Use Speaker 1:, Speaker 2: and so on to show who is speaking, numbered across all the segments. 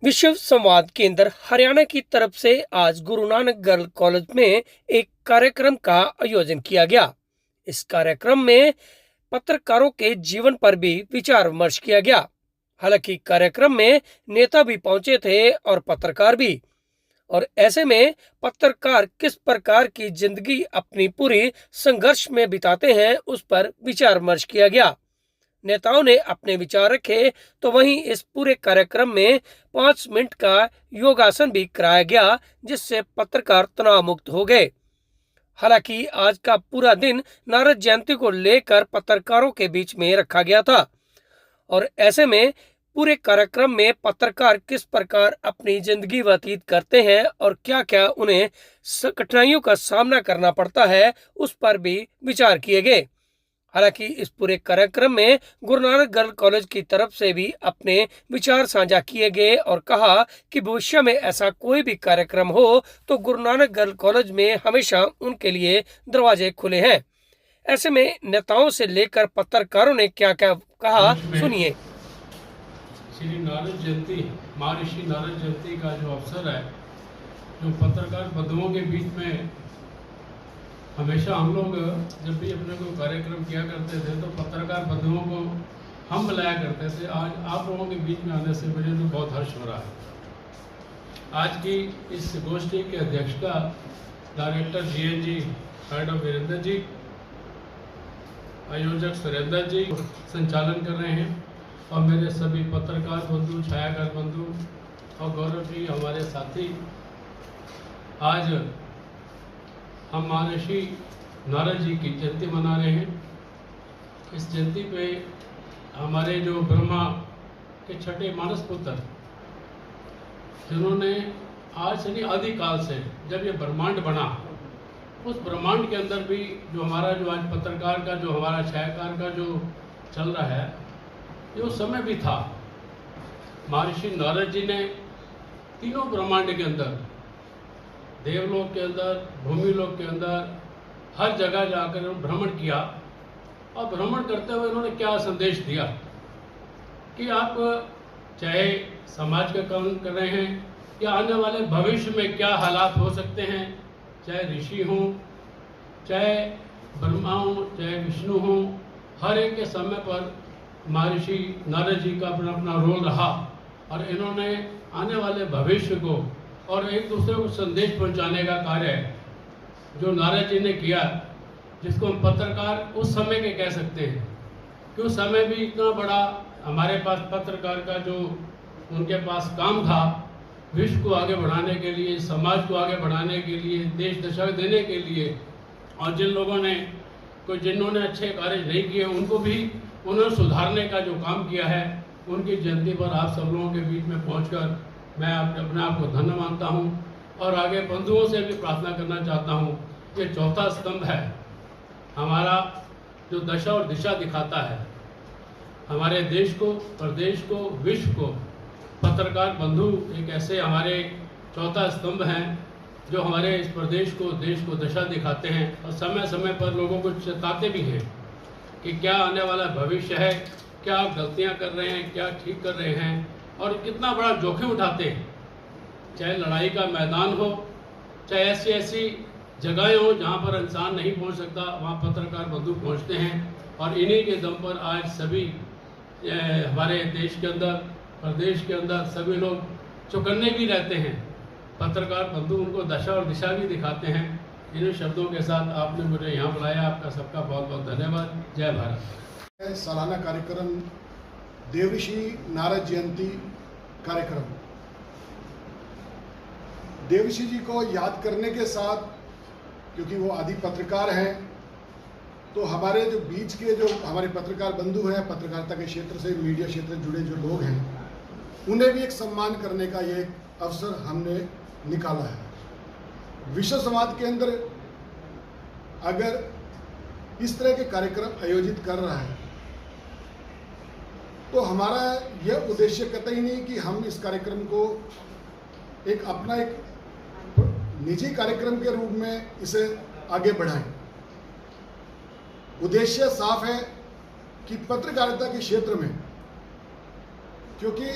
Speaker 1: विश्व संवाद केंद्र हरियाणा की तरफ से आज गुरु नानक गर्ल कॉलेज में एक कार्यक्रम का आयोजन किया गया। इस कार्यक्रम में पत्रकारों के जीवन पर भी विचार विमर्श किया गया। हालांकि कार्यक्रम में नेता भी पहुंचे थे और पत्रकार भी। और ऐसे में पत्रकार किस प्रकार की जिंदगी अपनी पूरी संघर्ष में बिताते हैं, उस पर विचार विमर्श किया गया। नेताओं ने अपने विचार रखे, तो वहीं इस पूरे कार्यक्रम में 5 मिनट का योगासन भी कराया गया, जिससे पत्रकार तनाव मुक्त हो गए। हालांकि आज का पूरा दिन नारद जयंती को लेकर पत्रकारों के बीच में रखा गया था और ऐसे में पूरे कार्यक्रम में पत्रकार किस प्रकार अपनी जिंदगी व्यतीत करते हैं और क्या क्या उन्हें कठिनाइयों का सामना करना पड़ता है, उस पर भी विचार किए गए। हालांकि इस पूरे कार्यक्रम में गुरु नानक गर्ल कॉलेज की तरफ से भी अपने विचार साझा किए गए और कहा कि भविष्य में ऐसा कोई भी कार्यक्रम हो तो गुरु नानक गर्ल कॉलेज में हमेशा उनके लिए दरवाजे खुले हैं। ऐसे में नेताओं से लेकर पत्रकारों ने क्या क्या कहा, सुनिए।
Speaker 2: श्री नारद जयंती, महर्षि नारद जयंती का जो अवसर है, जो पत्रकार बंधुओं के बीच में हमेशा हम लोग जब भी अपने को कार्यक्रम किया करते थे तो पत्रकार बंधुओं को हम बुलाया करते थे। आज आप लोगों के बीच में आने से मुझे तो बहुत हर्ष हो रहा है। आज की इस गोष्ठी की अध्यक्षता director GNG head of Virendra ji, आयोजक सुरेंद्र जी संचालन कर रहे हैं और मेरे सभी पत्रकार बंधु, छायाकार बंधु और गौरव जी हमारे साथी। आज हम महर्षि नारद जी की जयंती मना रहे हैं। इस जयंती पे हमारे जो ब्रह्मा के छठे मानस पुत्र, जिन्होंने आज से नहीं आदिकाल से जब ये ब्रह्मांड बना, उस ब्रह्मांड के अंदर भी जो हमारा जो आज पत्रकार का जो हमारा छायाकार का जो चल रहा है, ये उस समय भी था। महर्षि नारद जी ने तीनों ब्रह्मांड के अंदर, देवलोक के अंदर, भूमिलोक के अंदर, हर जगह जाकर भ्रमण किया और भ्रमण करते हुए उन्होंने क्या संदेश दिया कि आप चाहे समाज का काम कर रहे हैं या आने वाले भविष्य में क्या हालात हो सकते हैं, चाहे ऋषि हों, चाहे ब्रह्मा हों, चाहे विष्णु हों, हर एक के समय पर महर्षि नारद जी का अपना अपना रोल रहा और इन्होंने आने वाले भविष्य को और एक दूसरे को संदेश पहुंचाने का कार्य जो नारद जी ने किया, जिसको हम पत्रकार उस समय के कह सकते हैं कि उस समय भी इतना बड़ा हमारे पास पत्रकार का जो उनके पास काम था, विश्व को आगे बढ़ाने के लिए, समाज को आगे बढ़ाने के लिए, देश दशा देने के लिए, और जिन लोगों ने जिन्होंने अच्छे कार्य नहीं किए उनको भी उन्होंने सुधारने का जो काम किया है, उनकी जयंती पर आप सब लोगों के बीच में पहुंचकर मैं अपने आप को धन्य मानता हूं और आगे बंधुओं से भी प्रार्थना करना चाहता हूं। ये चौथा स्तंभ है हमारा, जो दशा और दिशा दिखाता है हमारे देश को, प्रदेश को, विश्व को। पत्रकार बंधु एक ऐसे हमारे चौथा स्तंभ हैं जो हमारे इस प्रदेश को, देश को दशा दिखाते हैं और समय समय पर लोगों को चेताते भी हैं कि क्या आने वाला भविष्य है, क्या आप गलतियां कर रहे हैं, क्या ठीक कर रहे हैं और कितना बड़ा जोखिम उठाते हैं। चाहे लड़ाई का मैदान हो, चाहे ऐसी ऐसी जगहें हो जहाँ पर इंसान नहीं पहुँच सकता, वहाँ पत्रकार बंधु पहुँचते हैं और इन्हीं के दम पर आज सभी हमारे देश के अंदर, प्रदेश के अंदर सभी लोग चौकन्ने भी रहते हैं। पत्रकार बंधु उनको दशा और दिशा भी दिखाते हैं। इन शब्दों के साथ आपने मुझे यहाँ बुलाया, आपका सबका बहुत बहुत धन्यवाद। जय भारत।
Speaker 3: सालाना कार्यक्रम देवऋषि नारद जयंती कार्यक्रम, देवऋषि जी को याद करने के साथ, क्योंकि वो आदि पत्रकार हैं, तो हमारे जो बीच के जो हमारे पत्रकार बंधु हैं, पत्रकारिता के क्षेत्र से, मीडिया क्षेत्र से जुड़े जो लोग हैं, उन्हें भी एक सम्मान करने का ये अवसर हमने निकाला है। विश्व संवाद के अंदर अगर इस तरह के कार्यक्रम आयोजित कर रहा है तो हमारा यह उद्देश्य कतई नहीं कि हम इस कार्यक्रम को एक अपना एक निजी कार्यक्रम के रूप में इसे आगे बढ़ाएं। उद्देश्य साफ है कि पत्रकारिता के क्षेत्र में, क्योंकि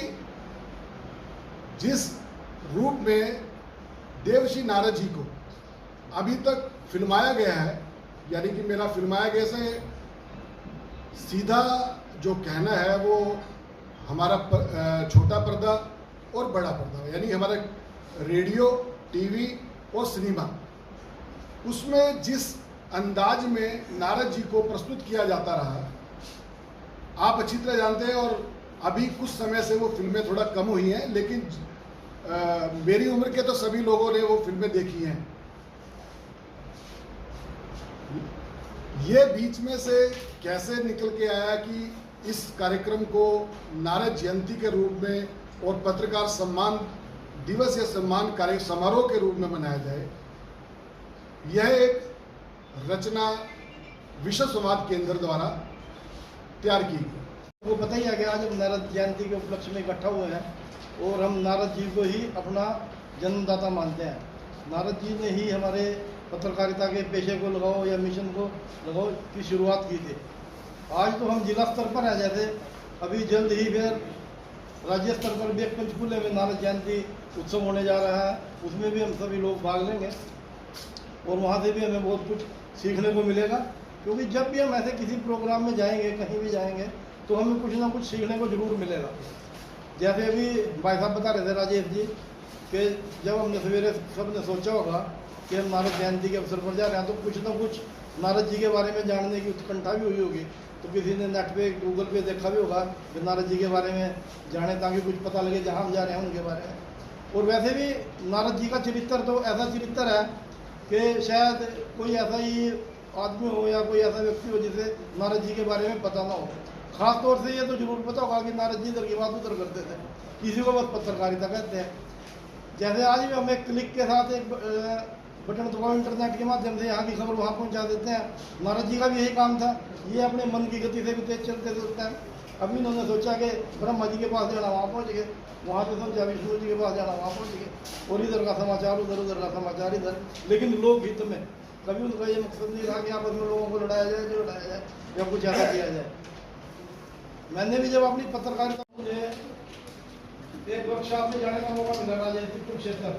Speaker 3: जिस रूप में देवर्षि नारद जी को अभी तक फिल्माया गया है, यानी कि मेरा फिल्माया गया से सीधा जो कहना है वो हमारा छोटा पर्दा और बड़ा पर्दा, यानी हमारा रेडियो, टीवी और सिनेमा, उसमें जिस अंदाज में नारद जी को प्रस्तुत किया जाता रहा, आप अच्छी तरह जानते हैं। और अभी कुछ समय से वो फिल्में थोड़ा कम हुई हैं, लेकिन मेरी उम्र के तो सभी लोगों ने वो फिल्में देखी हैं। ये बीच में से कैसे निकल के आया कि इस कार्यक्रम को नारद जयंती के रूप में और पत्रकार सम्मान दिवस या सम्मान कार्य समारोह के रूप में मनाया जाए, यह एक रचना विश्व संवाद केंद्र द्वारा तैयार की गई।
Speaker 4: वो पता ही है कि आज हम नारद जयंती के उपलक्ष्य में इकट्ठा हुए हैं और हम नारद जी को ही अपना जन्मदाता मानते हैं। नारद जी ने ही हमारे पत्रकारिता के पेशे को लगाओ या मिशन को लगाओ की शुरुआत की थी। आज तो हम जिला स्तर पर हैं, जैसे अभी जल्द ही फिर राज्य स्तर पर भी एक पंचकुले में नारद जयंती उत्सव होने जा रहा है, उसमें भी हम सभी लोग भाग लेंगे और वहाँ से भी हमें बहुत कुछ सीखने को मिलेगा। क्योंकि जब भी हम ऐसे किसी प्रोग्राम में जाएंगे, कहीं भी जाएंगे, तो हमें कुछ ना कुछ सीखने को जरूर मिलेगा। जैसे अभी भाई साहब बता रहे थे राजेश जी कि जब हमने सवेरे सबने सोचा होगा कि हम नारद जयंती के अवसर पर जा रहे हैं, तो कुछ ना कुछ नारद जी के बारे में जानने की उत्कंठा भी हुई होगी। तो किसी ने नेट पे गूगल पे देखा भी होगा कि नारद जी के बारे में जाने, ताकि कुछ पता लगे जहाँ हम जा रहे हैं उनके बारे में। और वैसे भी नारद जी का चरित्र तो ऐसा चरित्र है कि शायद कोई ऐसा ही आदमी हो या कोई ऐसा व्यक्ति हो जिसे नारद जी के बारे में पता ना हो। खास तौर से ये तो जरूर पता होगा कि नारद जी इधर की बात उधर करते थे, किसी को बस पत्रकारिता कहते हैं। जैसे आज भी हम एक क्लिक के साथ एक बटन दबाओ, इंटरनेट के माध्यम से यहाँ की खबर वहाँ पहुँचा देते हैं। नारद जी का भी यही काम था, ये अपने मन की गति से भी तेज चलते थे उस टाइम। अभी उन्होंने सोचा कि ब्रह्मा जी के पास जाना, वहाँ पहुँच गए, वहाँ से समझा विष्णु जी के पास जाना, वहाँ पहुँच गए, और इधर का समाचार उधर, उधर का समाचार इधर। लेकिन लोक हित में कभी उनका ये मकसद नहीं रहा कि आपस में लोगों को लड़ाया जाए, जो लड़ाया जाए या कुछ ऐसा किया जाए। मैंने भी जब अपनी पत्रकारिता, मुझे एक वर्कशॉप में जाने का मौका मिला राजनीतिक कुरुक्षेत्र,